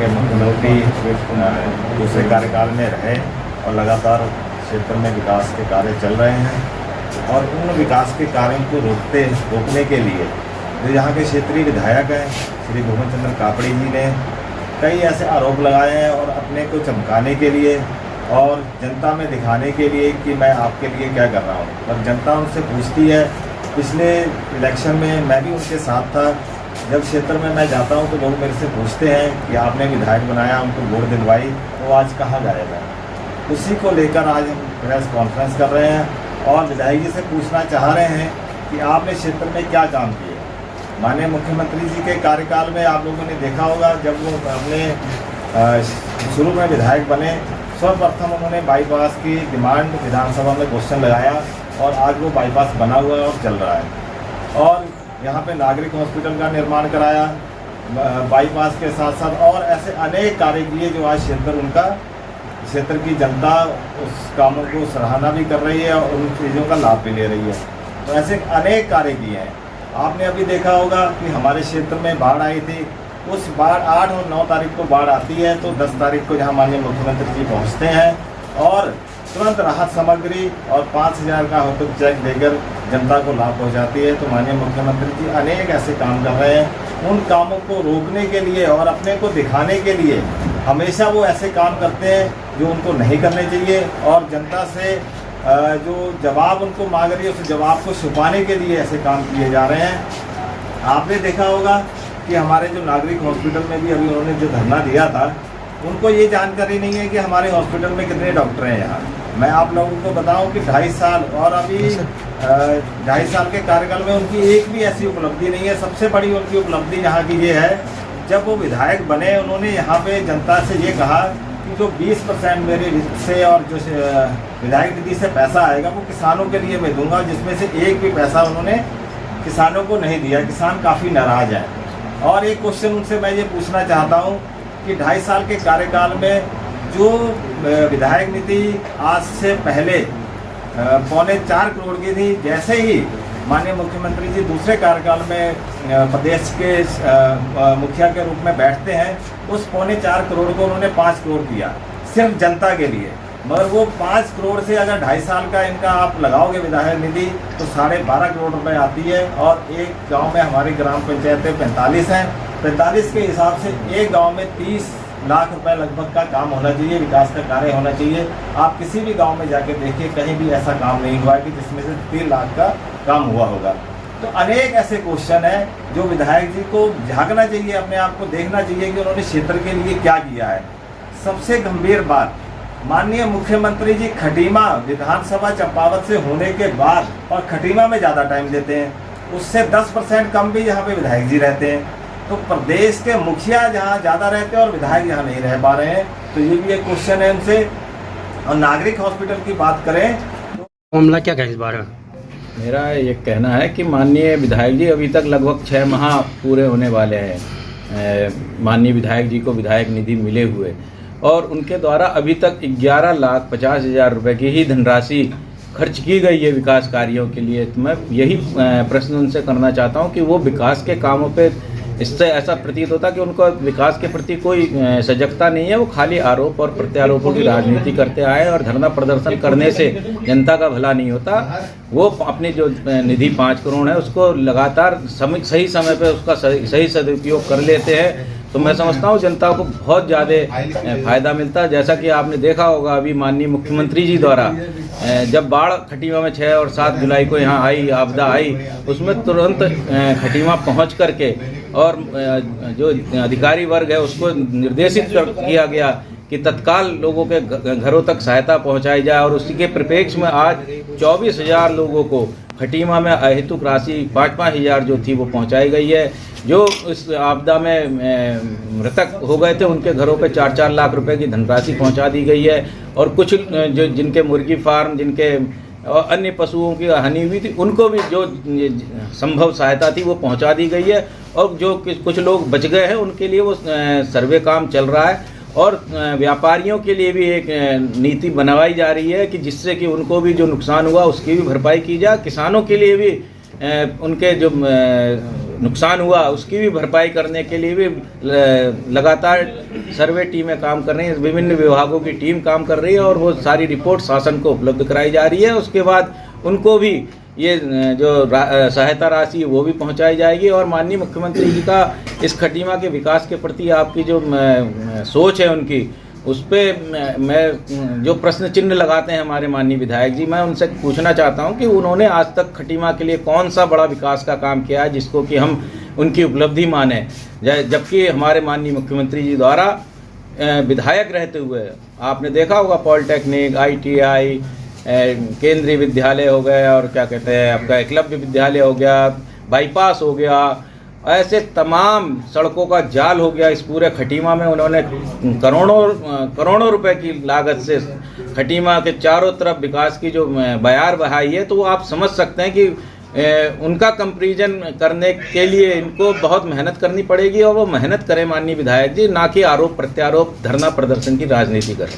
के मुख्यमंत्री दूसरे कार्यकाल में रहे और लगातार क्षेत्र में विकास के कार्य चल रहे हैं और उन विकास के कार्यों को रोकने के लिए जो यहाँ के क्षेत्रीय विधायक हैं श्री भुवन चंद्र कापड़ी जी ने कई ऐसे आरोप लगाए हैं और अपने को चमकाने के लिए और जनता में दिखाने के लिए कि मैं आपके लिए क्या कर रहा हूँ। और जनता उनसे पूछती है, पिछले इलेक्शन में मैं भी उनके साथ था, जब क्षेत्र में मैं जाता हूँ तो लोग मेरे से पूछते हैं कि आपने विधायक बनाया, उनको वोट दिलवाई, तो आज कहाँ गायब है। उसी को लेकर आज हम प्रेस कॉन्फ्रेंस कर रहे हैं और विधायक जी से पूछना चाह रहे हैं कि आपने क्षेत्र में क्या काम किए। माननीय मुख्यमंत्री जी के कार्यकाल में आप लोगों ने देखा होगा, जब वो अपने शुरू में विधायक बने, सर्वप्रथम उन्होंने बाईपास की डिमांड विधानसभा में क्वेश्चन लगाया और आज वो बाईपास बना हुआ है और चल रहा है। और यहाँ पे नागरिक हॉस्पिटल का निर्माण कराया बाईपास के साथ साथ, और ऐसे अनेक कार्य किए जो आज क्षेत्र की जनता उस कामों को सराहना भी कर रही है और उन चीज़ों का लाभ भी ले रही है। तो ऐसे अनेक कार्य किए हैं। आपने अभी देखा होगा कि हमारे क्षेत्र में बाढ़ आई थी, उस बाढ़ 8 और 9 तारीख को बाढ़ आती है तो 10 तारीख को यहाँ माननीय मुख्यमंत्री जी पहुँचते हैं और तुरंत राहत सामग्री और 5,000 का होटल चेक देकर जनता को लाभ पहुँचाती है। तो माननीय मुख्यमंत्री जी अनेक ऐसे काम कर रहे हैं। उन कामों को रोकने के लिए और अपने को दिखाने के लिए हमेशा वो ऐसे काम करते हैं जो उनको नहीं करने चाहिए, और जनता से जो जवाब उनको मांग रही है उस जवाब को छुपाने के लिए ऐसे काम किए जा रहे हैं। आपने देखा होगा कि हमारे जो नागरिक हॉस्पिटल में भी अभी उन्होंने जो धरना दिया था, उनको ये जानकारी नहीं है कि हमारे हॉस्पिटल में कितने डॉक्टर हैं। यहाँ मैं आप लोगों को बताऊं कि 2.5 साल और अभी 2.5 साल के कार्यकाल में उनकी एक भी ऐसी उपलब्धि नहीं है। सबसे बड़ी उनकी उपलब्धि यहाँ की ये है, जब वो विधायक बने उन्होंने यहाँ पे जनता से ये कहा कि जो 20% मेरे से और जो विधायक निधि से पैसा आएगा वो किसानों के लिए मैं दूंगा, जिसमें से एक भी पैसा उन्होंने किसानों को नहीं दिया। किसान काफ़ी नाराज़ हैं। और एक क्वेश्चन उनसे मैं ये पूछना चाहता हूँ कि 2.5 साल के कार्यकाल में जो विधायक निधि आज से पहले 3.25 करोड़ की थी, जैसे ही माननीय मुख्यमंत्री जी दूसरे कार्यकाल में प्रदेश के मुखिया के रूप में बैठते हैं, उस 3.25 करोड़ को उन्होंने 5 करोड़ किया सिर्फ जनता के लिए। मगर वो 5 करोड़ से अगर 2.5 साल का इनका आप लगाओगे विधायक निधि तो 12.5 करोड़ रुपए आती है। और एक गांव में हमारी ग्राम पंचायतें 45 हैं, 45 के हिसाब से एक गांव में 30 लाख रुपए लगभग का काम होना चाहिए, विकास का कार्य होना चाहिए। आप किसी भी गांव में जाके देखिए, कहीं भी ऐसा काम नहीं हुआ कि जिसमें से 3 लाख का काम हुआ होगा। तो अनेक ऐसे क्वेश्चन हैं जो विधायक जी को झांकना चाहिए, अपने आप को देखना चाहिए कि उन्होंने क्षेत्र के लिए क्या किया है। सबसे गंभीर बात, माननीय मुख्यमंत्री जी खटीमा विधानसभा चंपावत से होने के बाद और खटीमा में ज़्यादा टाइम देते हैं, उससे 10% कम भी यहाँ पे विधायक जी रहते हैं। तो प्रदेश के मुखिया जहाँ ज़्यादा रहते हैं और विधायक यहाँ नहीं रह पा रहे हैं, तो ये भी एक क्वेश्चन है उनसे। और नागरिक हॉस्पिटल की बात करें तो मामला क्या कहें इस बारे में? मेरा ये कहना है कि माननीय विधायक जी अभी तक लगभग 6 माह पूरे होने वाले हैं माननीय विधायक जी को विधायक निधि मिले हुए, और उनके द्वारा अभी तक 11,50,000 रुपये की ही धनराशि खर्च की गई है विकास कार्यों के लिए। तो मैं यही प्रश्न उनसे करना चाहता हूं कि वो विकास के कामों पे, इससे ऐसा प्रतीत होता कि उनको विकास के प्रति कोई सजगता नहीं है। वो खाली आरोप और प्रत्यारोपों की राजनीति करते आए और धरना प्रदर्शन करने से जनता का भला नहीं होता। वो अपनी जो निधि 5 करोड़ है उसको लगातार सही समय पे उसका सही सदुपयोग कर लेते हैं। तो मैं समझता हूँ जनता को बहुत ज़्यादा फायदा मिलता है। जैसा कि आपने देखा होगा अभी माननीय मुख्यमंत्री जी द्वारा जब बाढ़ खटीमा में 6 और 7 जुलाई को यहाँ आई, आपदा आई, उसमें तुरंत खटीमा पहुँच करके और जो अधिकारी वर्ग है उसको निर्देशित किया गया कि तत्काल लोगों के घरों तक सहायता पहुंचाई जाए। और उसी के परिप्रेक्ष में आज 24,000 लोगों को खटीमा में अहेतुक राशि 5,000 जो थी वो पहुंचाई गई है। जो इस आपदा में मृतक हो गए थे उनके घरों पे 4-4 लाख रुपए की धनराशि पहुंचा दी गई है। और कुछ जो जिनके मुर्गी फार्म, जिनके अन्य पशुओं की हानि हुई थी, उनको भी जो संभव सहायता थी वो पहुंचा दी गई है। और जो कुछ लोग बच गए हैं उनके लिए वो सर्वे काम चल रहा है। और व्यापारियों के लिए भी एक नीति बनवाई जा रही है कि जिससे कि उनको भी जो नुकसान हुआ उसकी भी भरपाई की जाए। किसानों के लिए भी उनके जो नुकसान हुआ उसकी भी भरपाई करने के लिए भी लगातार सर्वे टीमें काम कर रही हैं, विभिन्न विभागों की टीम काम कर रही है और वो सारी रिपोर्ट शासन को उपलब्ध कराई जा रही है। उसके बाद उनको भी ये जो सहायता राशि वो भी पहुंचाई जाएगी और माननीय मुख्यमंत्री जी का इस खटीमा के विकास के प्रति आपकी जो सोच है उनकी, उस पर मैं जो प्रश्न चिन्ह लगाते हैं हमारे माननीय विधायक जी, मैं उनसे पूछना चाहता हूं कि उन्होंने आज तक खटीमा के लिए कौन सा बड़ा विकास का काम किया है जिसको कि हम उनकी उपलब्धि माने, जबकि हमारे माननीय मुख्यमंत्री जी द्वारा विधायक रहते हुए आपने देखा होगा पॉलिटेक्निक, ITI, केंद्रीय विद्यालय हो गए और क्या कहते हैं आपका एकलव्य विद्यालय हो गया, बाईपास हो गया, ऐसे तमाम सड़कों का जाल हो गया। इस पूरे खटीमा में उन्होंने करोड़ों रुपए की लागत से खटीमा के चारों तरफ विकास की जो बयार बहाई है, तो वो आप समझ सकते हैं कि उनका कंपैरिजन करने के लिए इनको बहुत मेहनत करनी पड़ेगी और वो मेहनत करें माननीय विधायक जी, ना कि आरोप प्रत्यारोप धरना प्रदर्शन की राजनीति करें।